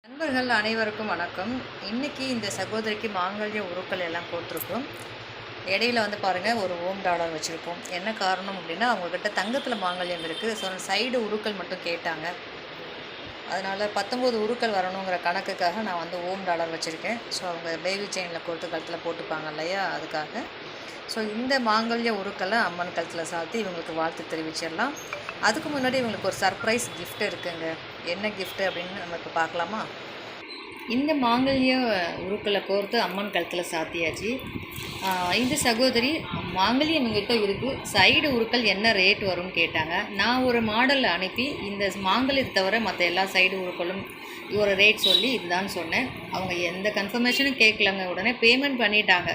நண்பர்கள் அனைவருக்கும் வணக்கம். இன்னைக்கு இந்த சகோதரிக்கு மாங்கல்ய உருக்கள் எல்லாம் போட்டிருக்கோம். இடையில பாருங்கள், ஒரு ஓம் டாலர் வச்சுருக்கோம். என்ன காரணம் அப்படின்னா, அவங்கக்கிட்ட தங்கத்தில் மாங்கல்யம் இருக்குது. ஸோ சைடு உருக்கள் மட்டும் கேட்டாங்க. அதனால் 19 உருக்கள் வரணுங்கிற கணக்குக்காக நான் ஓம் டாலர் வச்சுருக்கேன். ஸோ அவங்க பேபி செயினில் கொடுத்து கழுத்தில் போட்டுப்பாங்க இல்லையா, அதுக்காக. ஸோ இந்த மாங்கல்ய உருக்களை அம்மன் கழுத்தில் சாத்தி இவங்களுக்கு வாழ்த்து தெரிவிச்சிடலாம். அதுக்கு முன்னாடி இவங்களுக்கு ஒரு சர்ப்ரைஸ் கிஃப்ட் இருக்குங்க. என்ன கிஃப்ட்டு அப்படின்னு நமக்கு பார்க்கலாமா? இந்த மாங்கல்ய உருக்களை கோர்த்து அம்மன் கழுத்தில் சாத்தியாச்சு. இந்த சகோதரி மாங்கல்யம் எங்ககிட்ட இருக்குது, சைடு உருக்கள் என்ன ரேட் வரும்னு கேட்டாங்க. நான் ஒரு மாடல் அனுப்பி இந்த மாங்கல்யத்தை தவிர மற்ற எல்லா சைடு உருக்களும் ஒரு ரேட் சொல்லி இதுதான் சொன்னேன். அவங்க எந்த கன்ஃபர்மேஷனும் கேட்கலங்க. உடனே பேமெண்ட் பண்ணிட்டாங்க.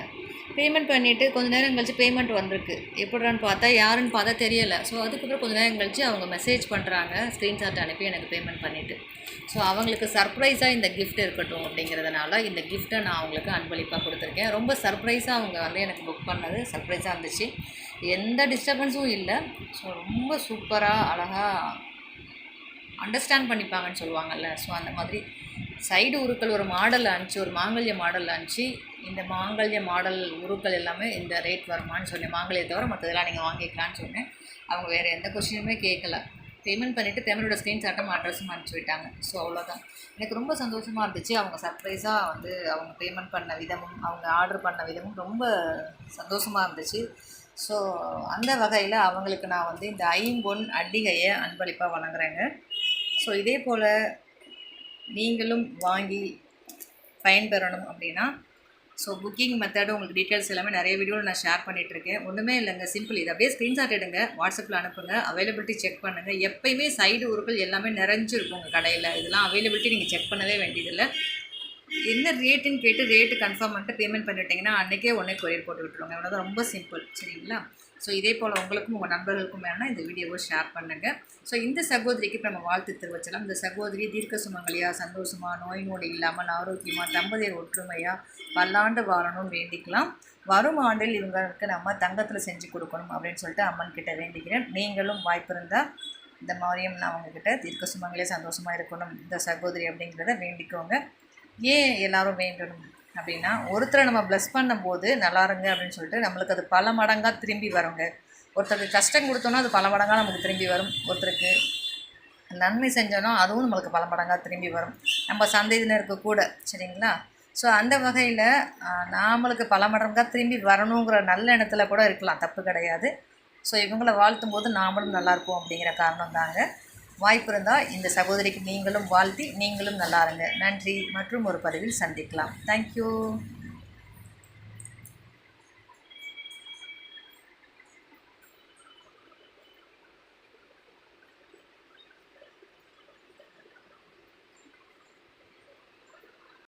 பேமெண்ட் பண்ணிவிட்டு கொஞ்சம் நேரம் கழிச்சு பேமெண்ட் வந்திருக்கு. எப்படின்னு பார்த்தா யாருன்னு பார்த்தா தெரியலை. ஸோ அதுக்கப்புறம் கொஞ்சம் நேரம் கழிச்சு அவங்க மெசேஜ் பண்ணுறாங்க, ஸ்க்ரீன்ஷாட் அனுப்பி எனக்கு பேமெண்ட் பண்ணிவிட்டு. ஸோ அவங்களுக்கு சர்ப்ரைஸாக இந்த கிஃப்ட் இருக்கட்டும் அப்படிங்கிறதுனால இந்த கிஃப்ட்டை நான் அவங்களுக்கு அன்பளிப்பாக கொடுத்துருக்கேன். ரொம்ப சர்ப்ரைஸாக அவங்க எனக்கு புக் பண்ணது சர்ப்ரைஸாக இருந்துச்சு. எந்த டிஸ்டர்பன்ஸும் இல்லை. ஸோ ரொம்ப சூப்பராக அழகாக அண்டர்ஸ்டாண்ட் பண்ணிப்பாங்கன்னு சொல்லுவாங்கள்ல. ஸோ அந்த மாதிரி சைடு உருக்கள் ஒரு மாடல் அனுப்பிச்சி, ஒரு மாங்கல்ய மாடல் அனுப்பிச்சி, இந்த மாங்கல்ய மாடல் உருக்கள் எல்லாமே இந்த ரேட் வருமானு சொன்னேன். மாங்கல்யத்தை தவிர மற்றதெல்லாம் நீங்கள் வாங்கிக்கலான்னு சொன்னேன். அவங்க வேறு எந்த கொஸ்டினுமே கேட்கல. பேமெண்ட் பண்ணிவிட்டு பேமெண்ட்டோட ஸ்க்ரீன்ஷாட்டும் அட்ரஸும் அனுப்பிச்சி விட்டாங்க. ஸோ அவ்வளோதான். எனக்கு ரொம்ப சந்தோஷமாக இருந்துச்சு. அவங்க சர்ப்ரைஸாக அவங்க பேமெண்ட் பண்ண விதமும் அவங்க ஆர்டர் பண்ண விதமும் ரொம்ப சந்தோஷமாக இருந்துச்சு. ஸோ அந்த வகையில் அவங்களுக்கு நான் இந்த ஐம்பொன் அட்டிகையை அன்பளிப்பாக வழங்குறேங்க. ஸோ இதே போல் நீங்களும் வாங்கி பயன்பெறணும் அப்படின்னா, ஸோ புக்கிங் மெத்தடு உங்களுக்கு டீட்டெயில்ஸ் எல்லாமே நிறைய வீடியோவில் நான் ஷேர் பண்ணிகிட்ருக்கேன். ஒன்றுமே இல்லைங்க, சிம்பிள். இது அப்படியே ஸ்க்ரீன்ஷாட் எடுங்க, வாட்ஸ்அப்பில் அனுப்புங்க, அவைலபிலிட்டி செக் பண்ணுங்கள். எப்போயுமே சைடு உருக்கள் எல்லாமே நிறைஞ்சிருக்கும் உங்கள் கடையில். இதெல்லாம் அவைலபிலிட்டி நீங்கள் செக் பண்ணவே வேண்டியதில்லை. என்ன ரேட்டுன்னு கேட்டு ரேட்டு கன்ஃபார்ம் பண்ணிட்டு பேமெண்ட் பண்ணிவிட்டிங்கன்னா அன்றைக்கே கொரியர் போட்டு விட்டுருவாங்க. அவ்வளோதான், ரொம்ப சிம்பிள். சரிங்களா? ஸோ இதே போல் உங்களுக்கும் உங்கள் நண்பர்களுக்கும் வேணால் இந்த வீடியோவை ஷேர் பண்ணுங்கள். ஸோ இந்த சகோதரிக்கு இப்போ நம்ம வாழ்த்து தெரிவிச்சலாம். இந்த சகோதரி தீர்க்க சுமங்கலியாக, சந்தோஷமாக, நோய் நொடி இல்லாமல், ஆரோக்கியமாக, தம்பதியர் ஒற்றுமையாக பல்லாண்டு வாழணும்னு வேண்டிக்கலாம். வரும் ஆண்டில் இவங்களுக்கு நம்ம தங்கத்தில் செஞ்சு கொடுக்கணும் அப்படின்னு சொல்லிட்டு அம்மன் கிட்ட வேண்டிக்கிறேன். நீங்களும் வாய்ப்பு இருந்தால் இந்த மாதிரியும் நான் அவங்கக்கிட்ட தீர்க்க சுமங்கலியாக சந்தோஷமாக இருக்கணும் இந்த சகோதரி அப்படிங்கிறத வேண்டிக்கோங்க. ஏன் எல்லோரும் வேண்டணும் அப்படின்னா, ஒருத்தரை நம்ம ப்ளஸ் பண்ணும்போது நல்லாருங்க அப்படின்னு சொல்லிட்டு நம்மளுக்கு அது பல மடங்காக திரும்பி வருங்க. ஒருத்தருக்கு கஷ்டம் கொடுத்தோன்னா அது பல மடங்காக நமக்கு திரும்பி வரும். ஒருத்தருக்கு நன்மை செஞ்சோன்னா அதுவும் நம்மளுக்கு பல மடங்காக திரும்பி வரும், நம்ம சந்ததியினருக்கு கூட. சரிங்களா? ஸோ அந்த வகையில் நம்மளுக்கு பல மடங்காக திரும்பி வரணுங்கிற நல்ல எண்ணத்தில் கூட இருக்கலாம், தப்பு கிடையாது. ஸோ இவங்களை வாழ்த்தும் போது நாமளும் நல்லாயிருப்போம் அப்படிங்கிற காரணம் தாங்க. வாய்ப்பு இருந்தால் இந்த சகோதரிக்கு நீங்களும் வாழ்த்தி நீங்களும் நல்லா இருங்க. நன்றி. மற்றும் ஒரு பதிவில் சந்திக்கலாம். தேங்க்யூ.